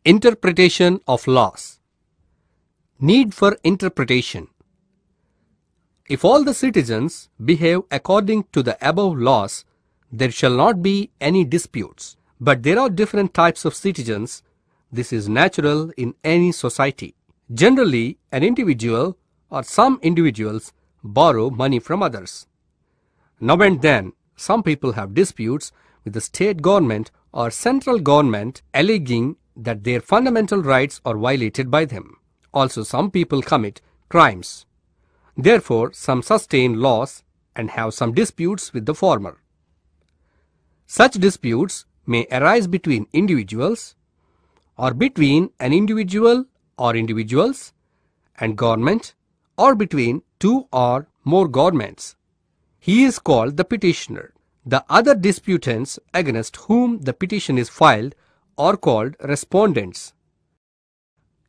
Interpretation of laws. Need for interpretation. If all the citizens behave according to the above laws, there shall not be any disputes. But there are different types of citizens. This is natural in any society. Generally, an individual or some individuals borrow money from others. Now and then, some people have disputes with the state government or central government alleging that their fundamental rights are violated by them. Also, some people commit crimes. Therefore, some sustain laws and have some disputes with the former. Such disputes may arise between individuals or between an individual or individuals and government or between two or more governments. He is called the petitioner. The other disputants against whom the petition is filed are called respondents.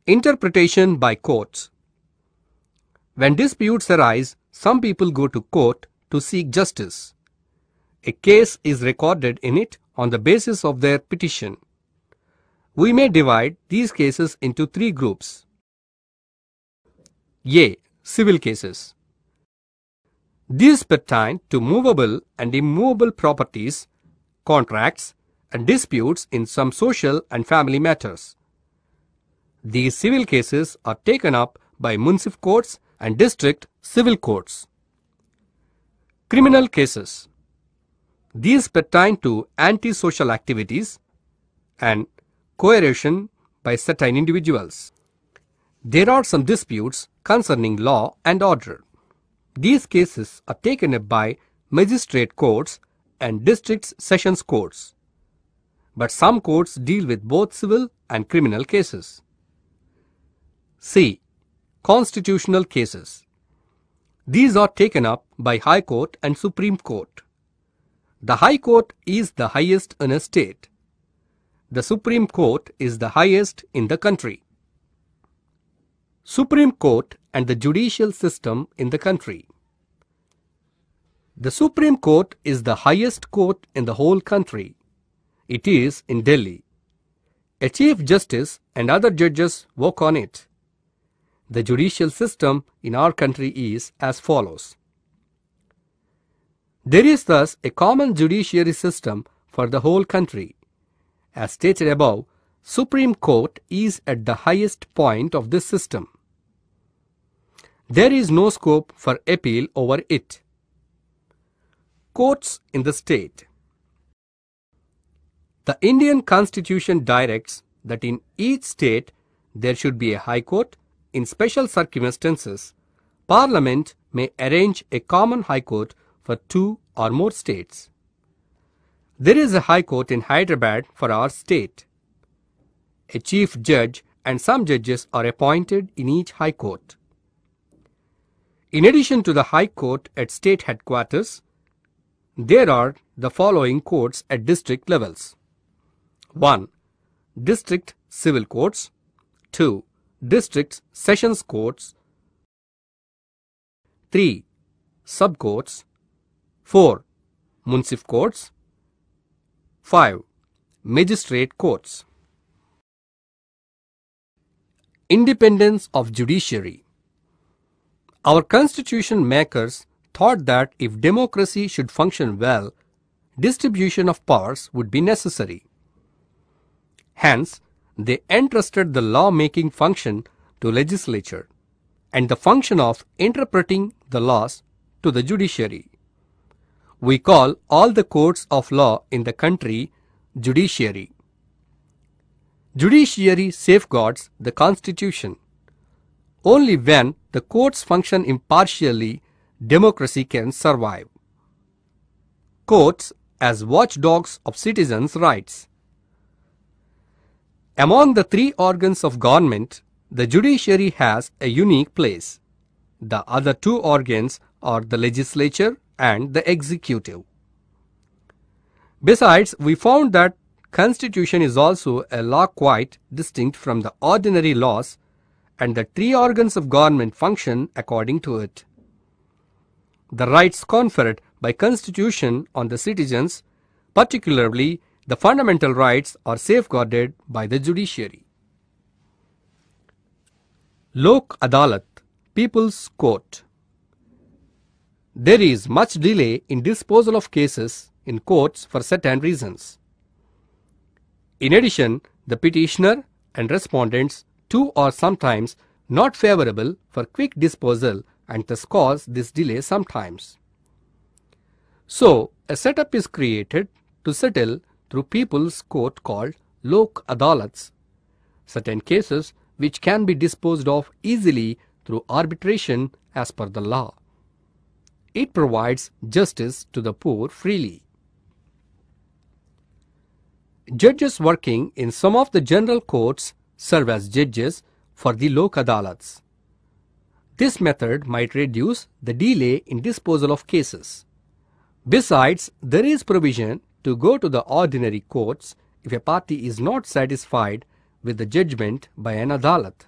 Interpretation by courts. When disputes arise, some people go to court to seek justice. A case is recorded in it on the basis of their petition. We may divide these cases into three groups. A. Civil cases. These pertain to movable and immovable properties, contracts, and disputes in some social and family matters. These civil cases are taken up by municipal courts and district civil courts. Criminal cases. These pertain to anti-social activities and coercion by certain individuals. There are some disputes concerning law and order. These cases are taken up by magistrate courts and district sessions courts. But some courts deal with both civil and criminal cases. C. Constitutional cases. These are taken up by High Court and Supreme Court. The High Court is the highest in a state. The Supreme Court is the highest in the country. Supreme Court and the judicial system in the country. The Supreme Court is the highest court in the whole country. It is in Delhi. A Chief Justice and other judges work on it. The judicial system in our country is as follows. There is thus a common judiciary system for the whole country. As stated above, Supreme Court is at the highest point of this system. There is no scope for appeal over it. Courts in the state. The Indian Constitution directs that in each state there should be a High Court. In special circumstances, Parliament may arrange a common High Court for two or more states. There is a High Court in Hyderabad for our state. A Chief Judge and some judges are appointed in each High Court. In addition to the High Court at state headquarters, there are the following courts at district levels. 1. District Civil Courts. 2. District Sessions Courts. 3. Sub-Courts. 4. Municipal Courts. 5. Magistrate Courts. Independence of Judiciary. Our constitution makers thought that if democracy should function well, distribution of powers would be necessary. Hence, they entrusted the law-making function to legislature and the function of interpreting the laws to the judiciary. We call all the courts of law in the country judiciary. Judiciary safeguards the constitution. Only when the courts function impartially, democracy can survive. Courts as watchdogs of citizens' rights. Among the three organs of government, the judiciary has a unique place. The other two organs are the legislature and the executive. Besides, we found that Constitution is also a law quite distinct from the ordinary laws, and the three organs of government function according to it. The rights conferred by Constitution on the citizens, particularly the fundamental rights, are safeguarded by the judiciary. Lok Adalat, People's Court. There is much delay in disposal of cases in courts for certain reasons. In addition, the petitioner and respondents too are sometimes not favorable for quick disposal and thus cause this delay sometimes. So, a setup is created to settle through People's Court called Lok Adalats, certain cases which can be disposed of easily through arbitration as per the law. It provides justice to the poor freely. Judges working in some of the general courts serve as judges for the Lok Adalats. This method might reduce the delay in disposal of cases. Besides, there is provision to go to the ordinary courts if a party is not satisfied with the judgment by an Adalat.